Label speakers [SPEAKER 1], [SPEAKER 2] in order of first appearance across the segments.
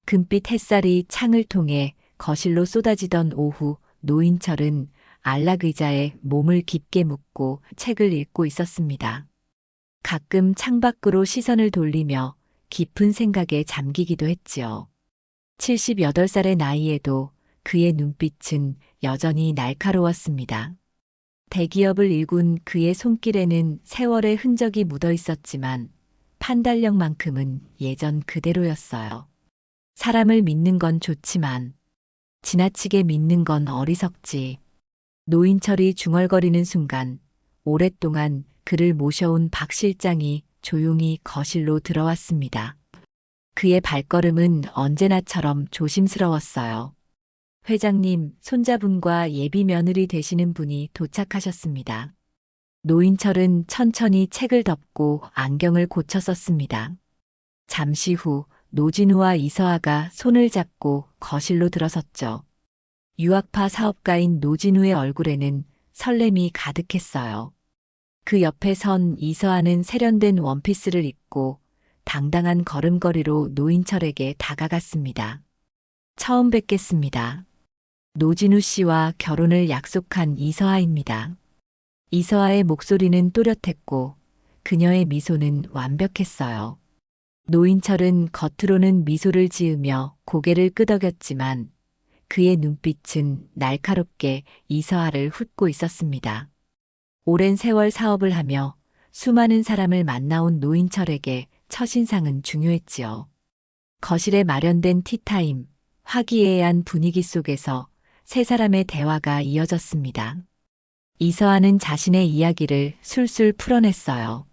[SPEAKER 1] 금빛 햇살이 창을 통해 거실로 쏟아지던 오후, 노인철은 안락 의자에 몸을 깊게 묻고 책을 읽고 있었습니다. 가끔 창밖으로 시선을 돌리며 깊은 생각에 잠기기도 했지요. 78살의 나이에도 그의 눈빛은 여전히 날카로웠습니다. 대기업을 일군 그의 손길에는 세월의 흔적이 묻어 있었지만 판단력만큼은 예전 그대로였어요. 사람을 믿는 건 좋지만 지나치게 믿는 건 어리석지. 노인철이 중얼거리는 순간 오랫동안 그를 모셔온 박 실장이 조용히 거실로 들어왔습니다. 그의 발걸음은 언제나처럼 조심스러웠어요. 회장님, 손자분과 예비 며느리 되시는 분이 도착하셨습니다. 노인철은 천천히 책을 덮고 안경을 고쳐 썼습니다. 잠시 후 노진우와 이서아가 손을 잡고 거실로 들어섰죠. 유학파 사업가인 노진우의 얼굴에는 설렘이 가득했어요. 그 옆에 선 이서아는 세련된 원피스를 입고 당당한 걸음걸이로 노인철에게 다가갔습니다. 처음 뵙겠습니다. 노진우 씨와 결혼을 약속한 이서아입니다. 이서아의 목소리는 또렷했고 그녀의 미소는 완벽했어요. 노인철은 겉으로는 미소를 지으며 고개를 끄덕였지만 그의 눈빛은 날카롭게 이서아를 훑고 있었습니다. 오랜 세월 사업을 하며 수많은 사람을 만나온 노인철에게 첫인상은 중요했지요. 거실에 마련된 티타임, 화기애애한 분위기 속에서 세 사람의 대화가 이어졌습니다. 이서아는 자신의 이야기를 술술 풀어냈어요.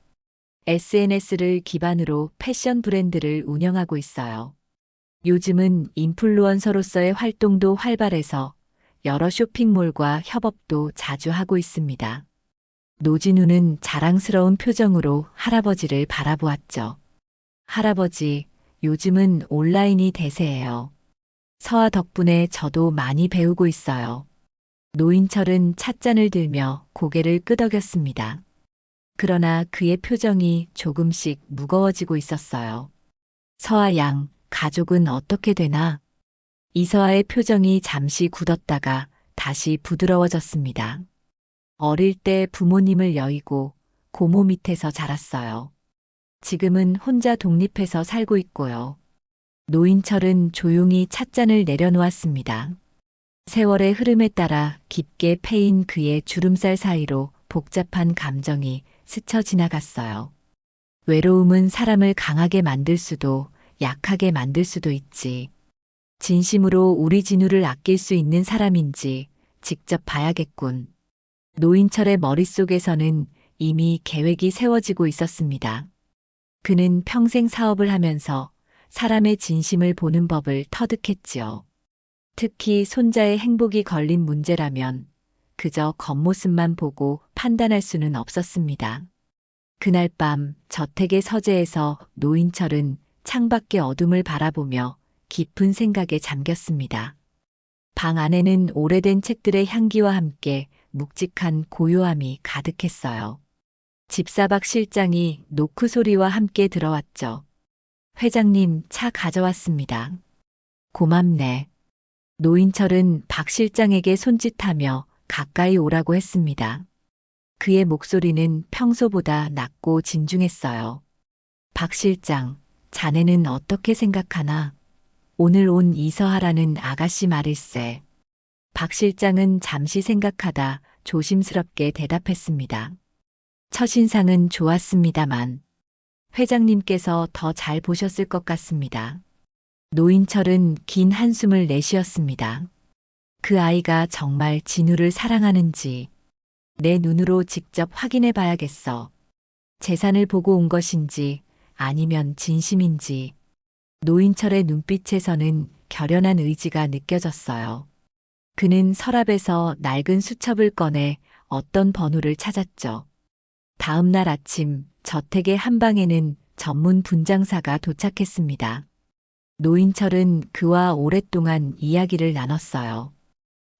[SPEAKER 1] SNS를 기반으로 패션 브랜드를 운영하고 있어요. 요즘은 인플루언서로서의 활동도 활발해서 여러 쇼핑몰과 협업도 자주 하고 있습니다. 노진우는 자랑스러운 표정으로 할아버지를 바라보았죠. 할아버지, 요즘은 온라인이 대세예요. 서아 덕분에 저도 많이 배우고 있어요. 노인철은 찻잔을 들며 고개를 끄덕였습니다. 그러나 그의 표정이 조금씩 무거워지고 있었어요. 서아 양, 가족은 어떻게 되나? 이서아의 표정이 잠시 굳었다가 다시 부드러워졌습니다. 어릴 때 부모님을 여의고 고모 밑에서 자랐어요. 지금은 혼자 독립해서 살고 있고요. 노인철은 조용히 찻잔을 내려놓았습니다. 세월의 흐름에 따라 깊게 패인 그의 주름살 사이로 복잡한 감정이 스쳐 지나갔어요. 외로움은 사람을 강하게 만들 수도 약하게 만들 수도 있지. 진심으로 우리 진우를 아낄 수 있는 사람인지 직접 봐야겠군. 노인철의 머릿속에서는 이미 계획이 세워지고 있었습니다. 그는 평생 사업을 하면서 사람의 진심을 보는 법을 터득했지요. 특히 손자의 행복이 걸린 문제라면 그저 겉모습만 보고 판단할 수는 없었습니다. 그날 밤 저택의 서재에서 노인철은 창밖의 어둠을 바라보며 깊은 생각에 잠겼습니다. 방 안에는 오래된 책들의 향기와 함께 묵직한 고요함이 가득했어요. 집사박 실장이 노크 소리와 함께 들어왔죠. 회장님, 차 가져왔습니다. 고맙네. 노인철은 박 실장에게 손짓하며 가까이 오라고 했습니다. 그의 목소리는 평소보다 낮고 진중했어요. 박 실장, 자네는 어떻게 생각하나? 오늘 온 이서하라는 아가씨 말일세. 박 실장은 잠시 생각하다 조심스럽게 대답했습니다. 첫인상은 좋았습니다만 회장님께서 더 잘 보셨을 것 같습니다. 노인철은 긴 한숨을 내쉬었습니다. 그 아이가 정말 진우를 사랑하는지 내 눈으로 직접 확인해 봐야겠어. 재산을 보고 온 것인지 아니면 진심인지. 노인철의 눈빛에서는 결연한 의지가 느껴졌어요. 그는 서랍에서 낡은 수첩을 꺼내 어떤 번호를 찾았죠. 다음 날 아침 저택의 한방에는 전문 분장사가 도착했습니다. 노인철은 그와 오랫동안 이야기를 나눴어요.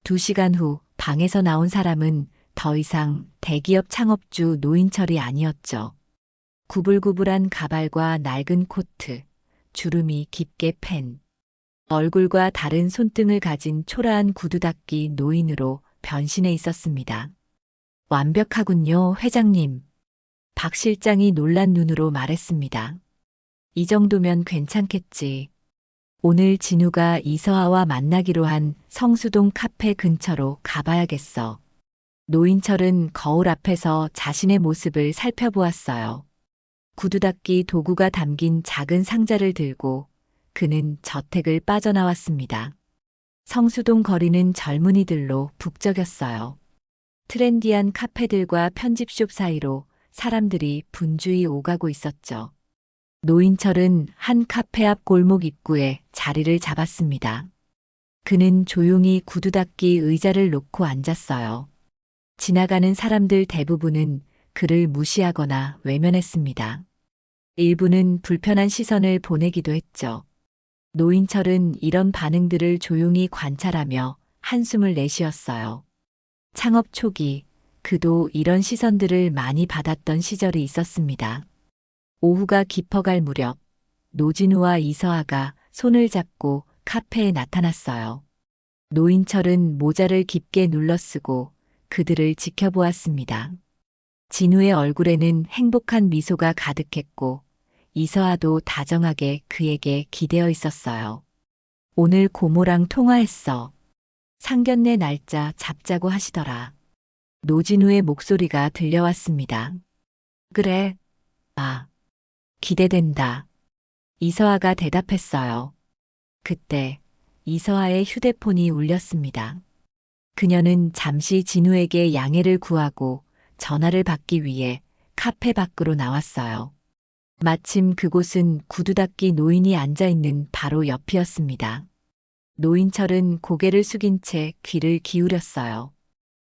[SPEAKER 1] 2시간 후 방에서 나온 사람은 더 이상 대기업 창업주 노인철이 아니었죠. 구불구불한 가발과 낡은 코트, 주름이 깊게 팬 얼굴과 다른 손등을 가진 초라한 구두 닦기 노인으로 변신해 있었습니다. 완벽하군요, 회장님. 박 실장이 놀란 눈으로 말했습니다. 이 정도면 괜찮겠지. 오늘 진우가 이서아와 만나기로 한 성수동 카페 근처로 가봐야겠어. 노인철은 거울 앞에서 자신의 모습을 살펴보았어요. 구두 닦기 도구가 담긴 작은 상자를 들고 그는 저택을 빠져나왔습니다. 성수동 거리는 젊은이들로 북적였어요. 트렌디한 카페들과 편집숍 사이로 사람들이 분주히 오가고 있었죠. 노인철은 한 카페 앞 골목 입구에 자리를 잡았습니다. 그는 조용히 구두 닦기 의자를 놓고 앉았어요. 지나가는 사람들 대부분은 그를 무시하거나 외면했습니다. 일부는 불편한 시선을 보내기도 했죠. 노인철은 이런 반응들을 조용히 관찰하며 한숨을 내쉬었어요. 창업 초기, 그도 이런 시선들을 많이 받았던 시절이 있었습니다. 오후가 깊어갈 무렵, 노진우와 이서아가 손을 잡고 카페에 나타났어요. 노인철은 모자를 깊게 눌러쓰고 그들을 지켜보았습니다. 진우의 얼굴에는 행복한 미소가 가득했고, 이서아도 다정하게 그에게 기대어 있었어요. 오늘 고모랑 통화했어. 상견례 날짜 잡자고 하시더라. 노진우의 목소리가 들려왔습니다. 그래. 아, 기대된다. 이서아가 대답했어요. 그때 이서아의 휴대폰이 울렸습니다. 그녀는 잠시 진우에게 양해를 구하고 전화를 받기 위해 카페 밖으로 나왔어요. 마침 그곳은 구두 닦기 노인이 앉아있는 바로 옆이었습니다. 노인철은 고개를 숙인 채 귀를 기울였어요.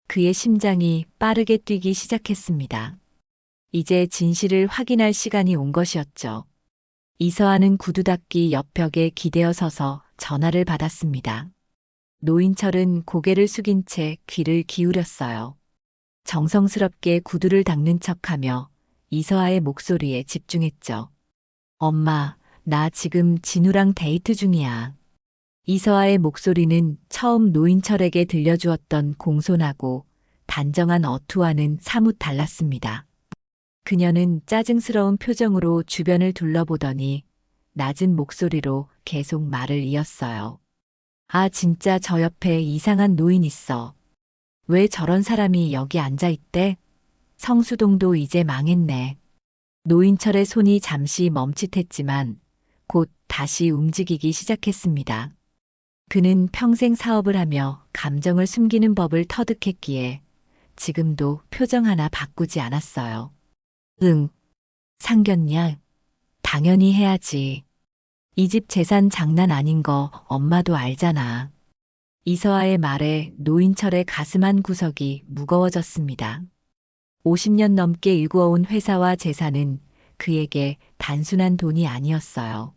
[SPEAKER 1] 그의 심장이 빠르게 뛰기 시작했습니다. 이제 진실을 확인할 시간이 온 것이었죠. 이서아는 구두 닦기 옆 벽에 기대어 서서 전화를 받았습니다. 노인철은 고개를 숙인 채 귀를 기울였어요. 정성스럽게 구두를 닦는 척하며 이서아의 목소리에 집중했죠. 엄마, 나 지금 진우랑 데이트 중이야. 이서아의 목소리는 처음 노인철에게 들려주었던 공손하고 단정한 어투와는 사뭇 달랐습니다. 그녀는 짜증스러운 표정으로 주변을 둘러보더니 낮은 목소리로 계속 말을 이었어요. 아, 진짜 저 옆에 이상한 노인 있어. 왜 저런 사람이 여기 앉아 있대? 성수동도 이제 망했네. 노인철의 손이 잠시 멈칫했지만 곧 다시 움직이기 시작했습니다. 그는 평생 사업을 하며 감정을 숨기는 법을 터득했기에 지금도 표정 하나 바꾸지 않았어요. 응, 상견례? 당연히 해야지. 이 집 재산 장난 아닌 거 엄마도 알잖아. 이서아의 말에 노인철의 가슴 한 구석이 무거워졌습니다. 50년 넘게 일구어온 회사와 재산은 그에게 단순한 돈이 아니었어요.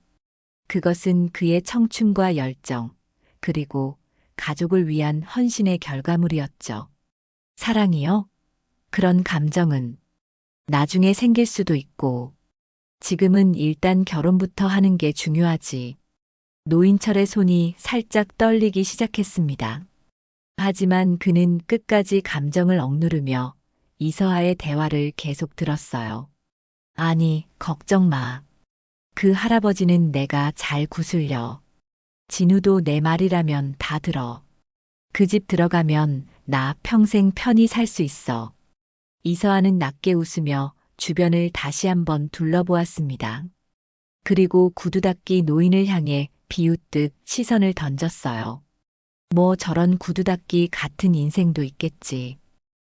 [SPEAKER 1] 그것은 그의 청춘과 열정, 그리고 가족을 위한 헌신의 결과물이었죠. 사랑이요? 그런 감정은 나중에 생길 수도 있고, 지금은 일단 결혼부터 하는 게 중요하지. 노인철의 손이 살짝 떨리기 시작했습니다. 하지만 그는 끝까지 감정을 억누르며 이서아의 대화를 계속 들었어요. 아니, 걱정 마. 그 할아버지는 내가 잘 구슬려. 진우도 내 말이라면 다 들어. 그 집 들어가면 나 평생 편히 살 수 있어. 이서아는 낮게 웃으며 주변을 다시 한번 둘러보았습니다. 그리고 구두 닦기 노인을 향해 비웃듯 시선을 던졌어요. 뭐 저런 구두 닦기 같은 인생도 있겠지.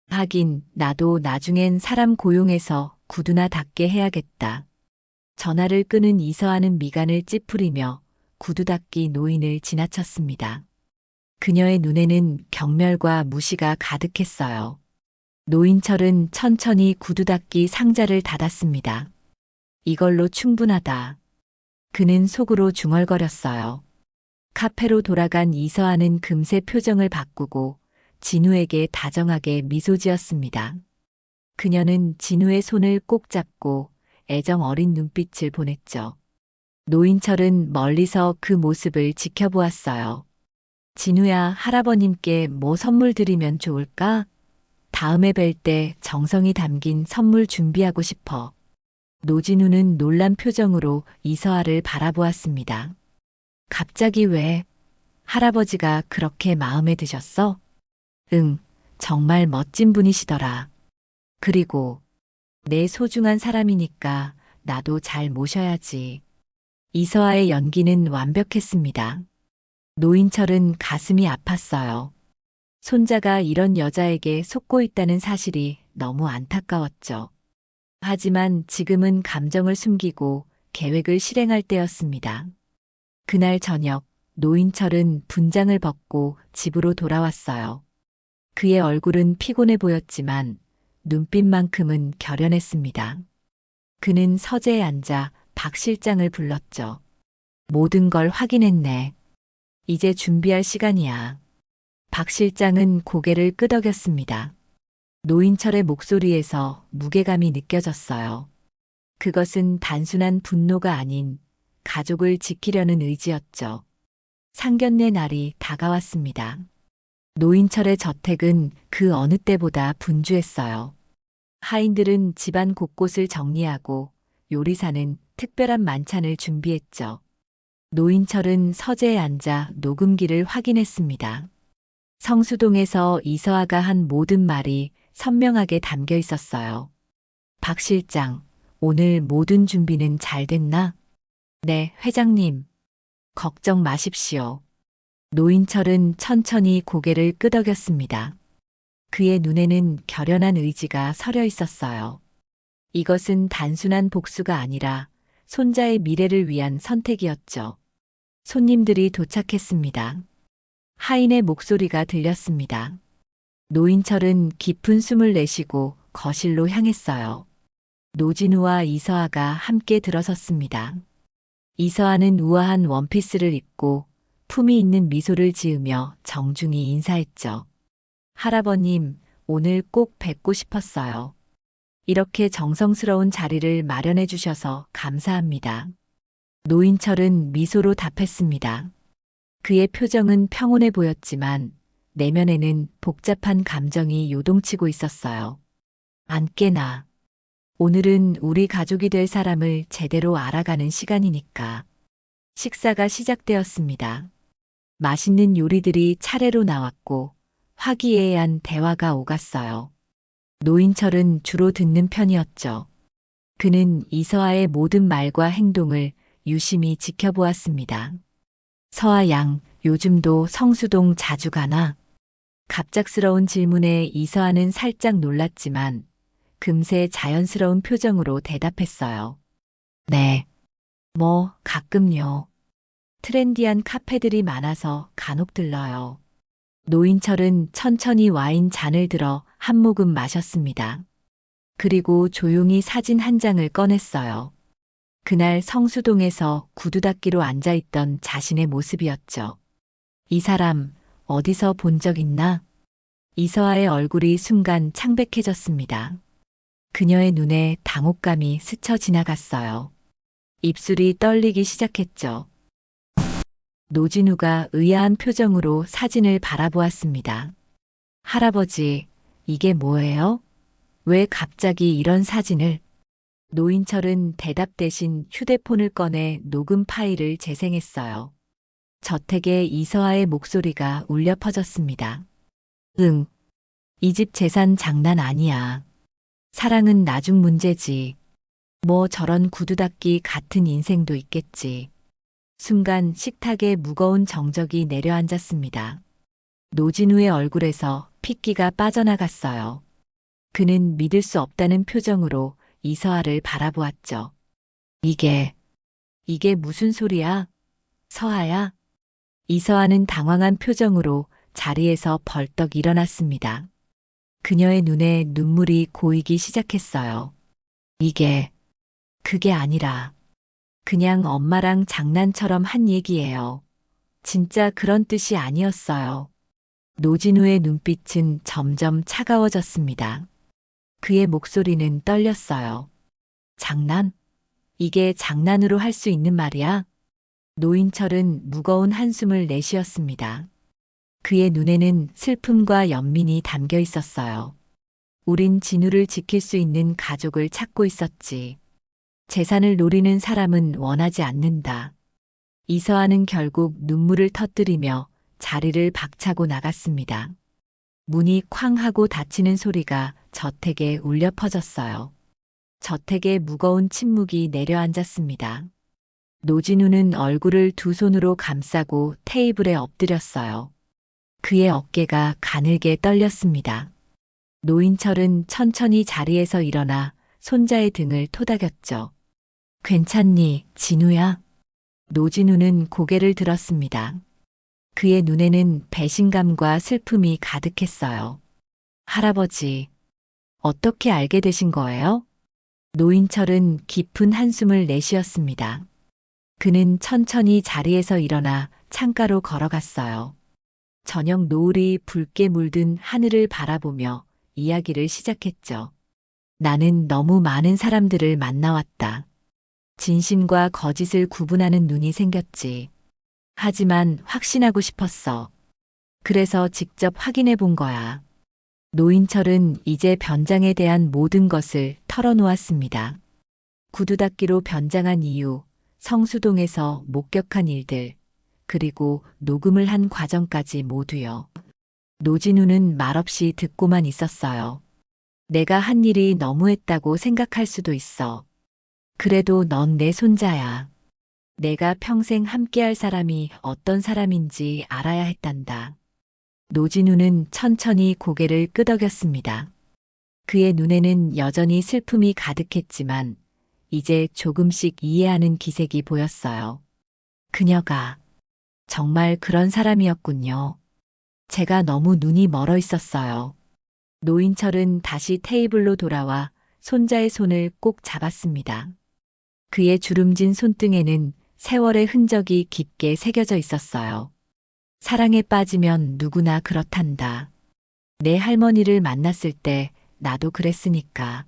[SPEAKER 1] 하긴 나도 나중엔 사람 고용해서 구두나 닦게 해야겠다. 전화를 끄는 이서아는 미간을 찌푸리며 구두 닦기 노인을 지나쳤습니다. 그녀의 눈에는 경멸과 무시가 가득했어요. 노인철은 천천히 구두 닦기 상자를 닫았습니다. 이걸로 충분하다. 그는 속으로 중얼거렸어요. 카페로 돌아간 이서아는 금세 표정을 바꾸고 진우에게 다정하게 미소 지었습니다. 그녀는 진우의 손을 꼭 잡고 애정 어린 눈빛을 보냈죠. 노인철은 멀리서 그 모습을 지켜보았어요. 진우야, 할아버님께 뭐 선물 드리면 좋을까? 다음에 뵐 때 정성이 담긴 선물 준비하고 싶어. 노진우는 놀란 표정으로 이서아를 바라보았습니다. 갑자기 왜? 할아버지가 그렇게 마음에 드셨어? 응, 정말 멋진 분이시더라. 그리고 내 소중한 사람이니까 나도 잘 모셔야지. 이서아의 연기는 완벽했습니다. 노인철은 가슴이 아팠어요. 손자가 이런 여자에게 속고 있다는 사실이 너무 안타까웠죠. 하지만 지금은 감정을 숨기고 계획을 실행할 때였습니다. 그날 저녁, 노인철은 분장을 벗고 집으로 돌아왔어요. 그의 얼굴은 피곤해 보였지만 눈빛만큼은 결연했습니다. 그는 서재에 앉아 박 실장을 불렀죠. 모든 걸 확인했네. 이제 준비할 시간이야. 박 실장은 고개를 끄덕였습니다. 노인철의 목소리에서 무게감이 느껴졌어요. 그것은 단순한 분노가 아닌 가족을 지키려는 의지였죠. 상견례 날이 다가왔습니다. 노인철의 저택은 그 어느 때보다 분주했어요. 하인들은 집안 곳곳을 정리하고 요리사는 특별한 만찬을 준비했죠. 노인철은 서재에 앉아 녹음기를 확인했습니다. 성수동에서 이서아가 한 모든 말이 선명하게 담겨 있었어요. 박 실장, 오늘 모든 준비는 잘 됐나? 네, 회장님. 걱정 마십시오. 노인철은 천천히 고개를 끄덕였습니다. 그의 눈에는 결연한 의지가 서려 있었어요. 이것은 단순한 복수가 아니라 손자의 미래를 위한 선택이었죠. 손님들이 도착했습니다. 하인의 목소리가 들렸습니다. 노인철은 깊은 숨을 내쉬고 거실로 향했어요. 노진우와 이서아가 함께 들어섰습니다. 이서아는 우아한 원피스를 입고 품위 있는 미소를 지으며 정중히 인사했죠. 할아버님, 오늘 꼭 뵙고 싶었어요. 이렇게 정성스러운 자리를 마련해 주셔서 감사합니다. 노인철은 미소로 답했습니다. 그의 표정은 평온해 보였지만 내면에는 복잡한 감정이 요동치고 있었어요. 안깨나. 오늘은 우리 가족이 될 사람을 제대로 알아가는 시간이니까. 식사가 시작되었습니다. 맛있는 요리들이 차례로 나왔고 화기애애한 대화가 오갔어요. 노인철은 주로 듣는 편이었죠. 그는 이서아의 모든 말과 행동을 유심히 지켜보았습니다. 서아 양, 요즘도 성수동 자주 가나? 갑작스러운 질문에 이서아는 살짝 놀랐지만 금세 자연스러운 표정으로 대답했어요. 네. 뭐, 가끔요. 트렌디한 카페들이 많아서 간혹 들러요. 노인철은 천천히 와인 잔을 들어 한 모금 마셨습니다. 그리고 조용히 사진 한 장을 꺼냈어요. 그날 성수동에서 구두 닦기로 앉아있던 자신의 모습이었죠. 이 사람 어디서 본 적 있나? 이서아의 얼굴이 순간 창백해졌습니다. 그녀의 눈에 당혹감이 스쳐 지나갔어요. 입술이 떨리기 시작했죠. 노진우가 의아한 표정으로 사진을 바라보았습니다. 할아버지, 이게 뭐예요? 왜 갑자기 이런 사진을? 노인철은 대답 대신 휴대폰을 꺼내 녹음 파일을 재생했어요. 저택에 이서아의 목소리가 울려 퍼졌습니다. 응, 이 집 재산 장난 아니야. 사랑은 나중 문제지. 뭐 저런 구두 닦기 같은 인생도 있겠지. 순간 식탁에 무거운 정적이 내려앉았습니다. 노진우의 얼굴에서 핏기가 빠져나갔어요. 그는 믿을 수 없다는 표정으로 이서아를 바라보았죠. 이게 무슨 소리야? 서아야? 이서아는 당황한 표정으로 자리에서 벌떡 일어났습니다. 그녀의 눈에 눈물이 고이기 시작했어요. 그게 아니라 그냥 엄마랑 장난처럼 한 얘기예요. 진짜 그런 뜻이 아니었어요. 노진우의 눈빛은 점점 차가워졌습니다. 그의 목소리는 떨렸어요. 장난? 이게 장난으로 할 수 있는 말이야? 노인철은 무거운 한숨을 내쉬었습니다. 그의 눈에는 슬픔과 연민이 담겨 있었어요. 우린 진우를 지킬 수 있는 가족을 찾고 있었지. 재산을 노리는 사람은 원하지 않는다. 이서아는 결국 눈물을 터뜨리며 자리를 박차고 나갔습니다. 문이 쾅 하고 닫히는 소리가 저택에 울려 퍼졌어요. 저택에 무거운 침묵이 내려앉았습니다. 노진우는 얼굴을 두 손으로 감싸고 테이블에 엎드렸어요. 그의 어깨가 가늘게 떨렸습니다. 노인철은 천천히 자리에서 일어나 손자의 등을 토닥였죠. 괜찮니, 진우야? 노진우는 고개를 들었습니다. 그의 눈에는 배신감과 슬픔이 가득했어요. 할아버지, 어떻게 알게 되신 거예요? 노인철은 깊은 한숨을 내쉬었습니다. 그는 천천히 자리에서 일어나 창가로 걸어갔어요. 저녁 노을이 붉게 물든 하늘을 바라보며 이야기를 시작했죠. 나는 너무 많은 사람들을 만나왔다. 진심과 거짓을 구분하는 눈이 생겼지. 하지만 확신하고 싶었어. 그래서 직접 확인해 본 거야. 노인철은 이제 변장에 대한 모든 것을 털어놓았습니다. 구두 닦기로 변장한 이유, 성수동에서 목격한 일들, 그리고 녹음을 한 과정까지 모두요. 노진우는 말없이 듣고만 있었어요. 내가 한 일이 너무했다고 생각할 수도 있어. 그래도 넌 내 손자야. 내가 평생 함께할 사람이 어떤 사람인지 알아야 했단다. 노진우는 천천히 고개를 끄덕였습니다. 그의 눈에는 여전히 슬픔이 가득했지만 이제 조금씩 이해하는 기색이 보였어요. 그녀가 정말 그런 사람이었군요. 제가 너무 눈이 멀어 있었어요. 노인철은 다시 테이블로 돌아와 손자의 손을 꼭 잡았습니다. 그의 주름진 손등에는 세월의 흔적이 깊게 새겨져 있었어요. 사랑에 빠지면 누구나 그렇단다. 내 할머니를 만났을 때 나도 그랬으니까.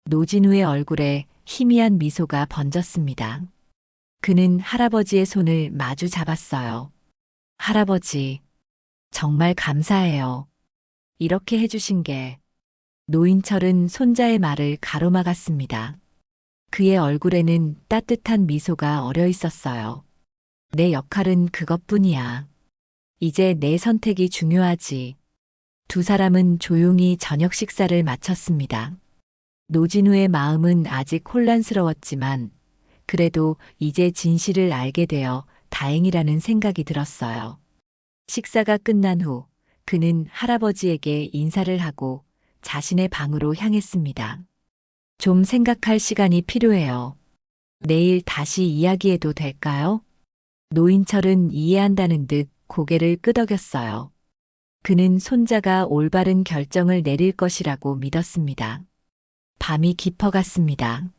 [SPEAKER 1] 노진우의 얼굴에 희미한 미소가 번졌습니다. 그는 할아버지의 손을 마주 잡았어요. 할아버지, 정말 감사해요. 이렇게 해주신 게. 노인철은 손자의 말을 가로막았습니다. 그의 얼굴에는 따뜻한 미소가 어려 있었어요. 내 역할은 그것뿐이야. 이제 내 선택이 중요하지. 두 사람은 조용히 저녁 식사를 마쳤습니다. 노진우의 마음은 아직 혼란스러웠지만 그래도 이제 진실을 알게 되어 다행이라는 생각이 들었어요. 식사가 끝난 후 그는 할아버지에게 인사를 하고 자신의 방으로 향했습니다. 좀 생각할 시간이 필요해요. 내일 다시 이야기해도 될까요? 노인철은 이해한다는 듯 고개를 끄덕였어요. 그는 손자가 올바른 결정을 내릴 것이라고 믿었습니다. 밤이 깊어갔습니다.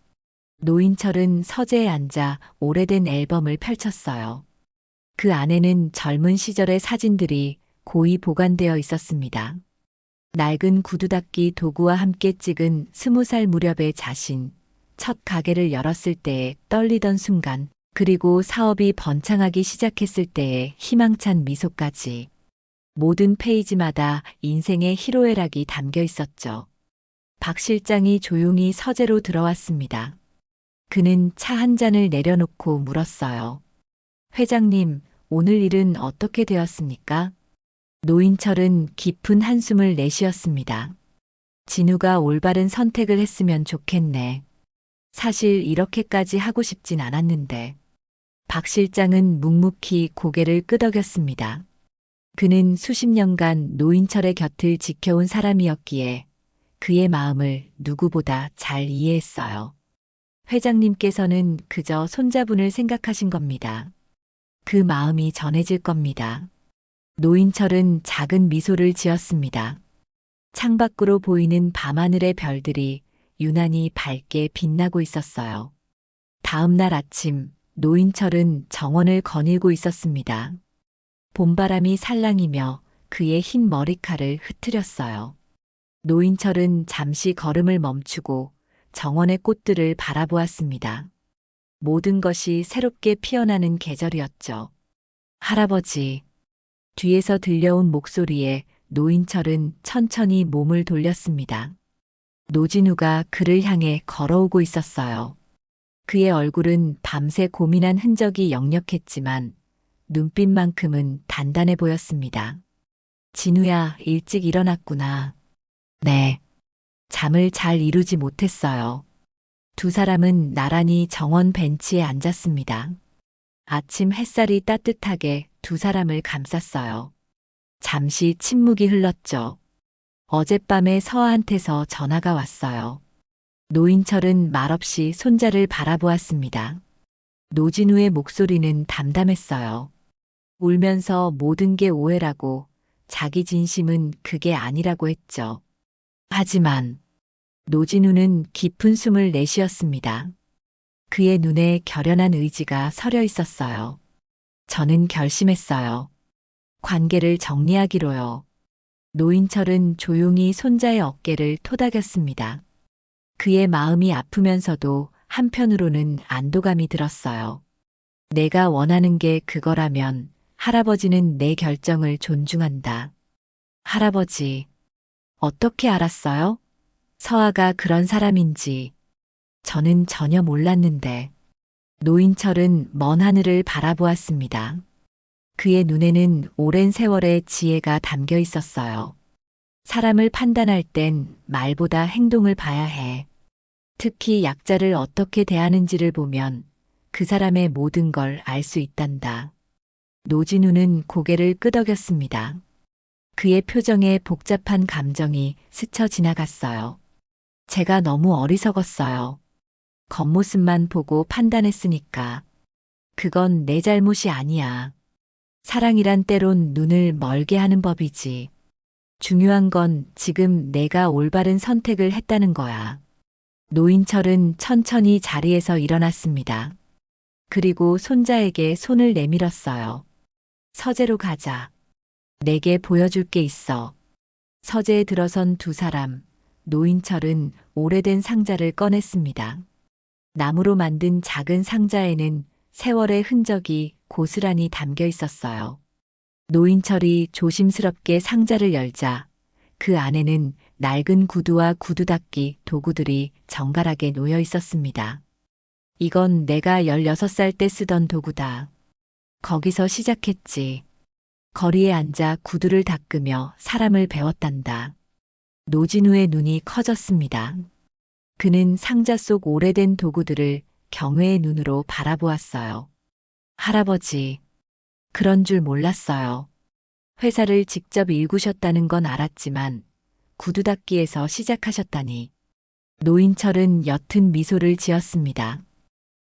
[SPEAKER 1] 노인철은 서재에 앉아 오래된 앨범을 펼쳤어요. 그 안에는 젊은 시절의 사진들이 고이 보관되어 있었습니다. 낡은 구두 닦기 도구와 함께 찍은 20살 무렵의 자신, 첫 가게를 열었을 때의 떨리던 순간, 그리고 사업이 번창하기 시작했을 때의 희망찬 미소까지. 모든 페이지마다 인생의 희로애락이 담겨 있었죠. 박 실장이 조용히 서재로 들어왔습니다. 그는 차 한 잔을 내려놓고 물었어요. 회장님, 오늘 일은 어떻게 되었습니까? 노인철은 깊은 한숨을 내쉬었습니다. 진우가 올바른 선택을 했으면 좋겠네. 사실 이렇게까지 하고 싶진 않았는데. 박 실장은 묵묵히 고개를 끄덕였습니다. 그는 수십 년간 노인철의 곁을 지켜온 사람이었기에 그의 마음을 누구보다 잘 이해했어요. 회장님께서는 그저 손자분을 생각하신 겁니다. 그 마음이 전해질 겁니다. 노인철은 작은 미소를 지었습니다. 창밖으로 보이는 밤하늘의 별들이 유난히 밝게 빛나고 있었어요. 다음 날 아침, 노인철은 정원을 거닐고 있었습니다. 봄바람이 살랑이며 그의 흰 머리칼을 흐트렸어요. 노인철은 잠시 걸음을 멈추고 정원의 꽃들을 바라보았습니다. 모든 것이 새롭게 피어나는 계절이었죠. 할아버지, 뒤에서 들려온 목소리에 노인철은 천천히 몸을 돌렸습니다. 노진우가 그를 향해 걸어오고 있었어요. 그의 얼굴은 밤새 고민한 흔적이 역력했지만 눈빛만큼은 단단해 보였습니다. 진우야, 일찍 일어났구나. 네. 잠을 잘 이루지 못했어요. 두 사람은 나란히 정원 벤치에 앉았습니다. 아침 햇살이 따뜻하게 두 사람을 감쌌어요. 잠시 침묵이 흘렀죠. 어젯밤에 서아한테서 전화가 왔어요. 노인철은 말없이 손자를 바라보았습니다. 노진우의 목소리는 담담했어요. 울면서 모든 게 오해라고, 자기 진심은 그게 아니라고 했죠. 하지만 노진우는 깊은 숨을 내쉬었습니다. 그의 눈에 결연한 의지가 서려 있었어요. 저는 결심했어요. 관계를 정리하기로요. 노인철은 조용히 손자의 어깨를 토닥였습니다. 그의 마음이 아프면서도 한편으로는 안도감이 들었어요. 내가 원하는 게 그거라면 할아버지는 내 결정을 존중한다. 할아버지, 어떻게 알았어요? 서아가 그런 사람인지. 저는 전혀 몰랐는데. 노인철은 먼 하늘을 바라보았습니다. 그의 눈에는 오랜 세월의 지혜가 담겨 있었어요. 사람을 판단할 땐 말보다 행동을 봐야 해. 특히 약자를 어떻게 대하는지를 보면 그 사람의 모든 걸 알 수 있단다. 노진우는 고개를 끄덕였습니다. 그의 표정에 복잡한 감정이 스쳐 지나갔어요. 제가 너무 어리석었어요. 겉모습만 보고 판단했으니까. 그건 내 잘못이 아니야. 사랑이란 때론 눈을 멀게 하는 법이지. 중요한 건 지금 내가 올바른 선택을 했다는 거야. 노인철은 천천히 자리에서 일어났습니다. 그리고 손자에게 손을 내밀었어요. 서재로 가자. 내게 보여줄 게 있어. 서재에 들어선 두 사람, 노인철은 오래된 상자를 꺼냈습니다. 나무로 만든 작은 상자에는 세월의 흔적이 고스란히 담겨 있었어요. 노인철이 조심스럽게 상자를 열자 그 안에는 낡은 구두와 구두 닦기 도구들이 정갈하게 놓여 있었습니다. 이건 내가 16살 때 쓰던 도구다. 거기서 시작했지. 거리에 앉아 구두를 닦으며 사람을 배웠단다. 노진우의 눈이 커졌습니다. 그는 상자 속 오래된 도구들을 경외의 눈으로 바라보았어요. 할아버지, 그런 줄 몰랐어요. 회사를 직접 일구셨다는 건 알았지만 구두 닦기에서 시작하셨다니. 노인철은 옅은 미소를 지었습니다.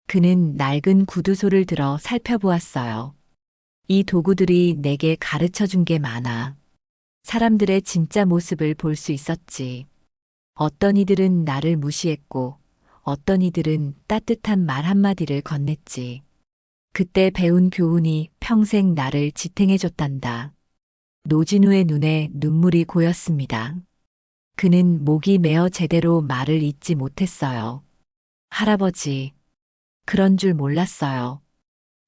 [SPEAKER 1] 그는 낡은 구두소를 들어 살펴보았어요. 이 도구들이 내게 가르쳐 준 게 많아. 사람들의 진짜 모습을 볼 수 있었지. 어떤 이들은 나를 무시했고, 어떤 이들은 따뜻한 말 한마디를 건넸지. 그때 배운 교훈이 평생 나를 지탱해줬단다. 노진우의 눈에 눈물이 고였습니다. 그는 목이 메어 제대로 말을 잇지 못했어요. 할아버지, 그런 줄 몰랐어요.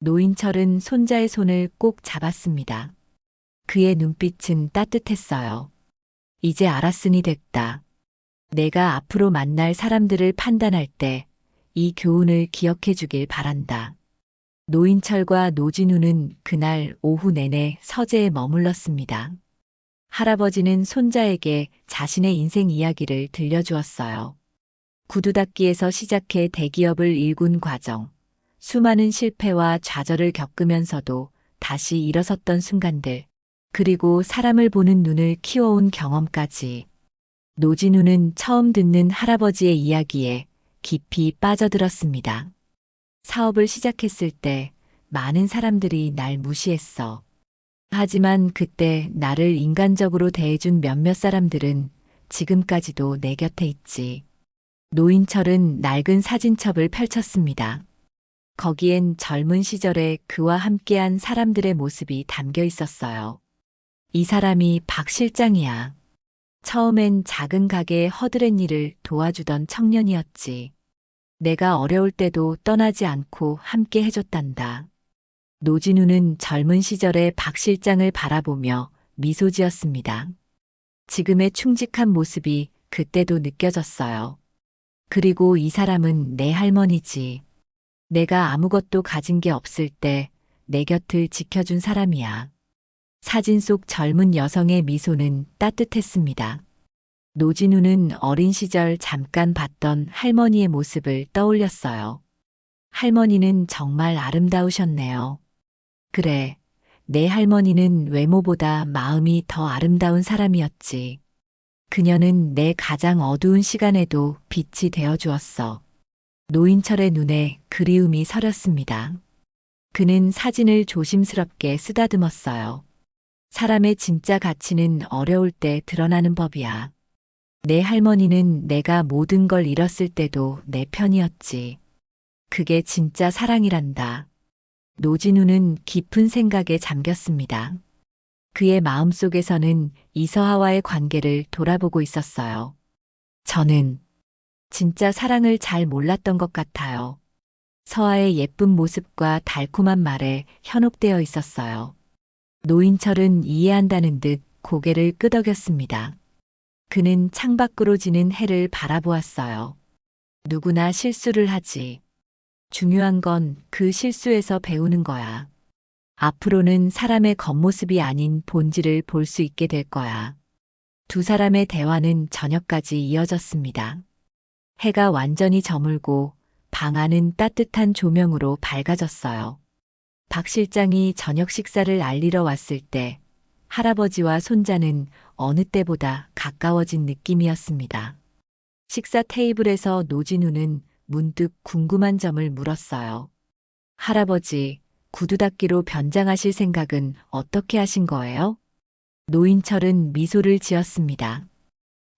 [SPEAKER 1] 노인철은 손자의 손을 꼭 잡았습니다. 그의 눈빛은 따뜻했어요. 이제 알았으니 됐다. 내가 앞으로 만날 사람들을 판단할 때 이 교훈을 기억해 주길 바란다. 노인철과 노진우는 그날 오후 내내 서재에 머물렀습니다. 할아버지는 손자에게 자신의 인생 이야기를 들려주었어요. 구두 닦기에서 시작해 대기업을 일군 과정, 수많은 실패와 좌절을 겪으면서도 다시 일어섰던 순간들, 그리고 사람을 보는 눈을 키워온 경험까지. 노진우는 처음 듣는 할아버지의 이야기에 깊이 빠져들었습니다. 사업을 시작했을 때 많은 사람들이 날 무시했어. 하지만 그때 나를 인간적으로 대해준 몇몇 사람들은 지금까지도 내 곁에 있지. 노인철은 낡은 사진첩을 펼쳤습니다. 거기엔 젊은 시절에 그와 함께한 사람들의 모습이 담겨 있었어요. 이 사람이 박 실장이야. 처음엔 작은 가게의 허드렛 일을 도와주던 청년이었지. 내가 어려울 때도 떠나지 않고 함께 해줬단다. 노진우는 젊은 시절의 박 실장을 바라보며 미소 지었습니다. 지금의 충직한 모습이 그때도 느껴졌어요. 그리고 이 사람은 내 할머니지. 내가 아무것도 가진 게 없을 때 내 곁을 지켜준 사람이야. 사진 속 젊은 여성의 미소는 따뜻했습니다. 노진우는 어린 시절 잠깐 봤던 할머니의 모습을 떠올렸어요. 할머니는 정말 아름다우셨네요. 그래, 내 할머니는 외모보다 마음이 더 아름다운 사람이었지. 그녀는 내 가장 어두운 시간에도 빛이 되어 주었어. 노인철의 눈에 그리움이 서렸습니다. 그는 사진을 조심스럽게 쓰다듬었어요. 사람의 진짜 가치는 어려울 때 드러나는 법이야. 내 할머니는 내가 모든 걸 잃었을 때도 내 편이었지. 그게 진짜 사랑이란다. 노진우는 깊은 생각에 잠겼습니다. 그의 마음속에서는 이서하와의 관계를 돌아보고 있었어요. 저는 진짜 사랑을 잘 몰랐던 것 같아요. 서아의 예쁜 모습과 달콤한 말에 현혹되어 있었어요. 노인철은 이해한다는 듯 고개를 끄덕였습니다. 그는 창밖으로 지는 해를 바라보았어요. 누구나 실수를 하지. 중요한 건 그 실수에서 배우는 거야. 앞으로는 사람의 겉모습이 아닌 본질을 볼 수 있게 될 거야. 두 사람의 대화는 저녁까지 이어졌습니다. 해가 완전히 저물고 방 안은 따뜻한 조명으로 밝아졌어요. 박 실장이 저녁 식사를 알리러 왔을 때 할아버지와 손자는 어느 때보다 가까워진 느낌이었습니다. 식사 테이블에서 노진우는 문득 궁금한 점을 물었어요. 할아버지, 구두 닦기로 변장하실 생각은 어떻게 하신 거예요? 노인철은 미소를 지었습니다.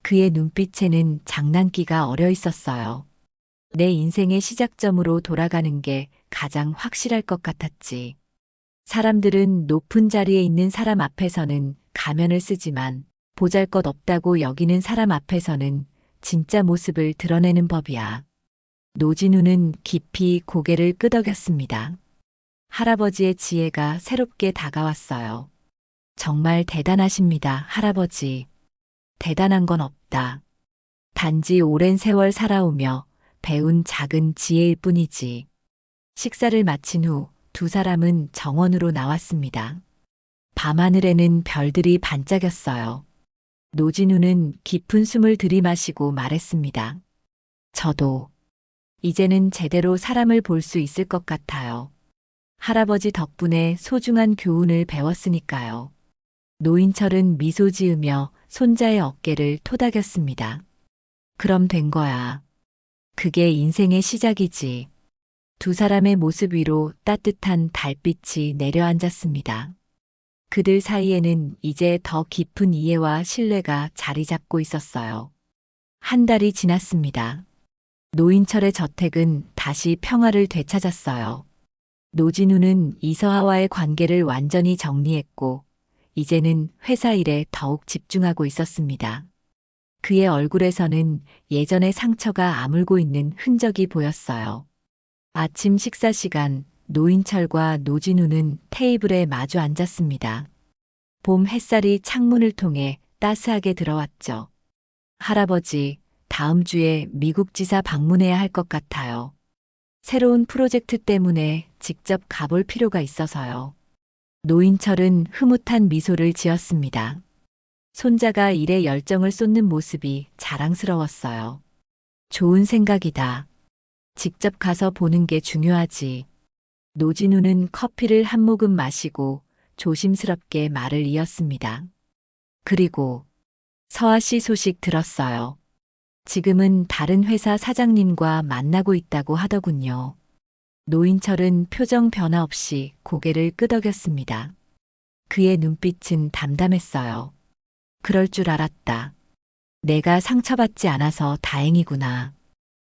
[SPEAKER 1] 그의 눈빛에는 장난기가 어려 있었어요. 내 인생의 시작점으로 돌아가는 게 가장 확실할 것 같았지. 사람들은 높은 자리에 있는 사람 앞에서는 가면을 쓰지만 보잘것없다고 여기는 사람 앞에서는 진짜 모습을 드러내는 법이야. 노진우는 깊이 고개를 끄덕였습니다. 할아버지의 지혜가 새롭게 다가왔어요. 정말 대단하십니다, 할아버지. 대단한 건 없다. 단지 오랜 세월 살아오며 배운 작은 지혜일 뿐이지. 식사를 마친 후 두 사람은 정원으로 나왔습니다. 밤하늘에는 별들이 반짝였어요. 노진우는 깊은 숨을 들이마시고 말했습니다. 저도 이제는 제대로 사람을 볼 수 있을 것 같아요. 할아버지 덕분에 소중한 교훈을 배웠으니까요. 노인철은 미소 지으며 손자의 어깨를 토닥였습니다. 그럼 된 거야. 그게 인생의 시작이지. 두 사람의 모습 위로 따뜻한 달빛이 내려앉았습니다. 그들 사이에는 이제 더 깊은 이해와 신뢰가 자리 잡고 있었어요. 한 달이 지났습니다. 노인철의 저택은 다시 평화를 되찾았어요. 노진우는 이서하와의 관계를 완전히 정리했고, 이제는 회사 일에 더욱 집중하고 있었습니다. 그의 얼굴에서는 예전의 상처가 아물고 있는 흔적이 보였어요. 아침 식사 시간, 노인철과 노진우는 테이블에 마주 앉았습니다. 봄 햇살이 창문을 통해 따스하게 들어왔죠. 할아버지, 다음 주에 미국 지사 방문해야 할 것 같아요. 새로운 프로젝트 때문에 직접 가볼 필요가 있어서요. 노인철은 흐뭇한 미소를 지었습니다. 손자가 일에 열정을 쏟는 모습이 자랑스러웠어요. 좋은 생각이다. 직접 가서 보는 게 중요하지. 노진우는 커피를 한 모금 마시고 조심스럽게 말을 이었습니다. 그리고 서아 씨 소식 들었어요. 지금은 다른 회사 사장님과 만나고 있다고 하더군요. 노인철은 표정 변화 없이 고개를 끄덕였습니다. 그의 눈빛은 담담했어요. 그럴 줄 알았다. 내가 상처받지 않아서 다행이구나.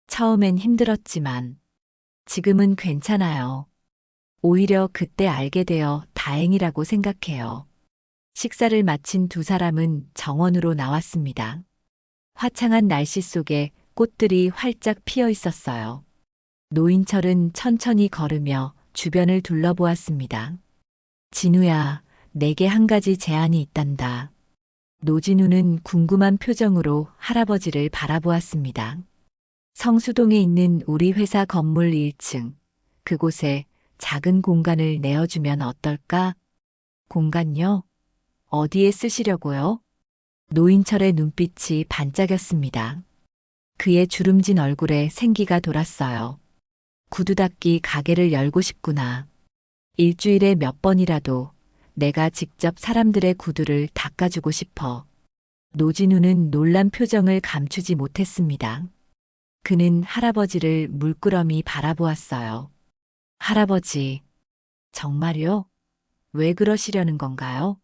[SPEAKER 1] 처음엔 힘들었지만 지금은 괜찮아요. 오히려 그때 알게 되어 다행이라고 생각해요. 식사를 마친 두 사람은 정원으로 나왔습니다. 화창한 날씨 속에 꽃들이 활짝 피어 있었어요. 노인철은 천천히 걸으며 주변을 둘러보았습니다. 진우야, 내게 한 가지 제안이 있단다. 노진우는 궁금한 표정으로 할아버지를 바라보았습니다. 성수동에 있는 우리 회사 건물 1층, 그곳에 작은 공간을 내어주면 어떨까? 공간요? 어디에 쓰시려고요? 노인철의 눈빛이 반짝였습니다. 그의 주름진 얼굴에 생기가 돌았어요. 구두 닦기 가게를 열고 싶구나. 일주일에 몇 번이라도 내가 직접 사람들의 구두를 닦아주고 싶어. 노진우는 놀란 표정을 감추지 못했습니다. 그는 할아버지를 물끄러미 바라보았어요. 할아버지, 정말요? 왜 그러시려는 건가요?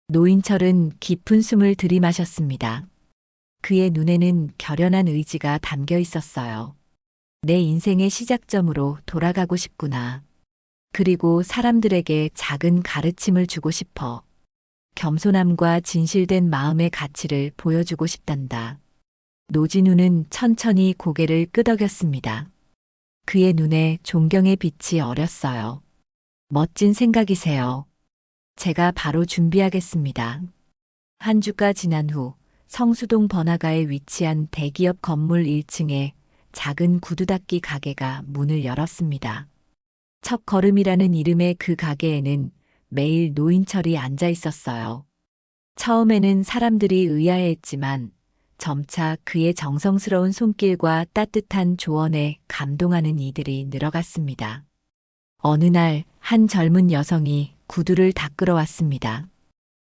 [SPEAKER 1] 노인철은 깊은 숨을 들이마셨습니다. 그의 눈에는 결연한 의지가 담겨 있었어요. 내 인생의 시작점으로 돌아가고 싶구나. 그리고 사람들에게 작은 가르침을 주고 싶어. 겸손함과 진실된 마음의 가치를 보여주고 싶단다. 노진우는 천천히 고개를 끄덕였습니다. 그의 눈에 존경의 빛이 어렸어요. 멋진 생각이세요. 제가 바로 준비하겠습니다. 한 주가 지난 후 성수동 번화가에 위치한 대기업 건물 1층에 작은 구두 닦기 가게가 문을 열었습니다. 첫걸음이라는 이름의 그 가게에는 매일 노인철이 앉아 있었어요. 처음에는 사람들이 의아해했지만 점차 그의 정성스러운 손길과 따뜻한 조언에 감동하는 이들이 늘어갔습니다. 어느 날 한 젊은 여성이 구두를 닦으러 왔습니다.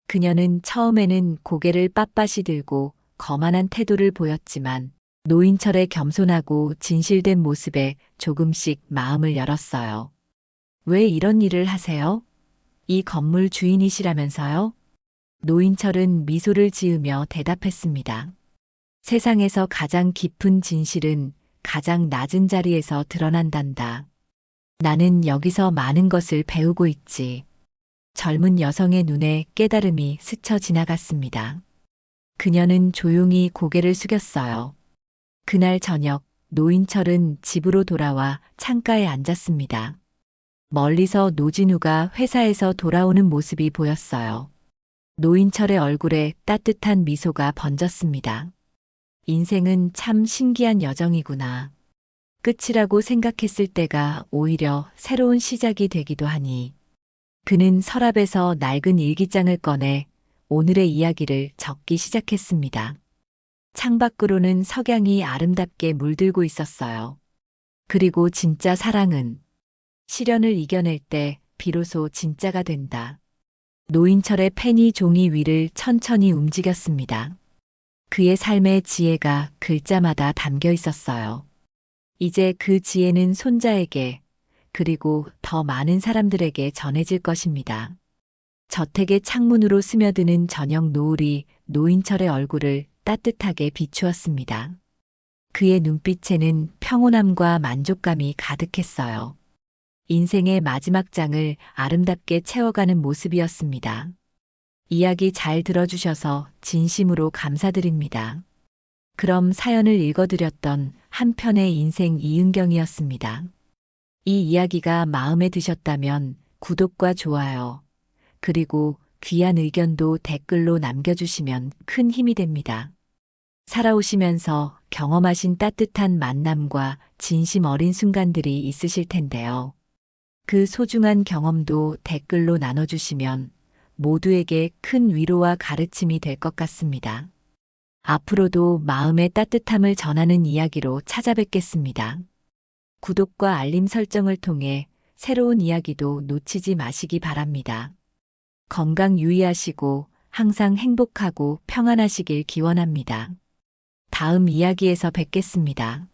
[SPEAKER 1] 그녀는 처음에는 고개를 빳빳이 들고 거만한 태도를 보였지만 노인철의 겸손하고 진실된 모습에 조금씩 마음을 열었어요. 왜 이런 일을 하세요? 이 건물 주인이시라면서요? 노인철은 미소를 지으며 대답했습니다. 세상에서 가장 깊은 진실은 가장 낮은 자리에서 드러난단다. 나는 여기서 많은 것을 배우고 있지. 젊은 여성의 눈에 깨달음이 스쳐 지나갔습니다. 그녀는 조용히 고개를 숙였어요. 그날 저녁 노인철은 집으로 돌아와 창가에 앉았습니다. 멀리서 노진우가 회사에서 돌아오는 모습이 보였어요. 노인철의 얼굴에 따뜻한 미소가 번졌습니다. 인생은 참 신기한 여정이구나. 끝이라고 생각했을 때가 오히려 새로운 시작이 되기도 하니. 그는 서랍에서 낡은 일기장을 꺼내 오늘의 이야기를 적기 시작했습니다. 창밖으로는 석양이 아름답게 물들고 있었어요. 그리고 진짜 사랑은 시련을 이겨낼 때 비로소 진짜가 된다. 노인철의 펜이 종이 위를 천천히 움직였습니다. 그의 삶의 지혜가 글자마다 담겨 있었어요. 이제 그 지혜는 손자에게 그리고 더 많은 사람들에게 전해질 것입니다. 저택의 창문으로 스며드는 저녁 노을이 노인철의 얼굴을 따뜻하게 비추었습니다. 그의 눈빛에는 평온함과 만족감이 가득했어요. 인생의 마지막 장을 아름답게 채워가는 모습이었습니다. 이야기 잘 들어주셔서 진심으로 감사드립니다. 그럼 사연을 읽어드렸던 한편의 인생 이은경이었습니다. 이 이야기가 마음에 드셨다면 구독과 좋아요, 그리고 귀한 의견도 댓글로 남겨주시면 큰 힘이 됩니다. 살아오시면서 경험하신 따뜻한 만남과 진심 어린 순간들이 있으실 텐데요. 그 소중한 경험도 댓글로 나눠주시면 모두에게 큰 위로와 가르침이 될 것 같습니다. 앞으로도 마음의 따뜻함을 전하는 이야기로 찾아뵙겠습니다. 구독과 알림 설정을 통해 새로운 이야기도 놓치지 마시기 바랍니다. 건강 유의하시고 항상 행복하고 평안하시길 기원합니다. 다음 이야기에서 뵙겠습니다.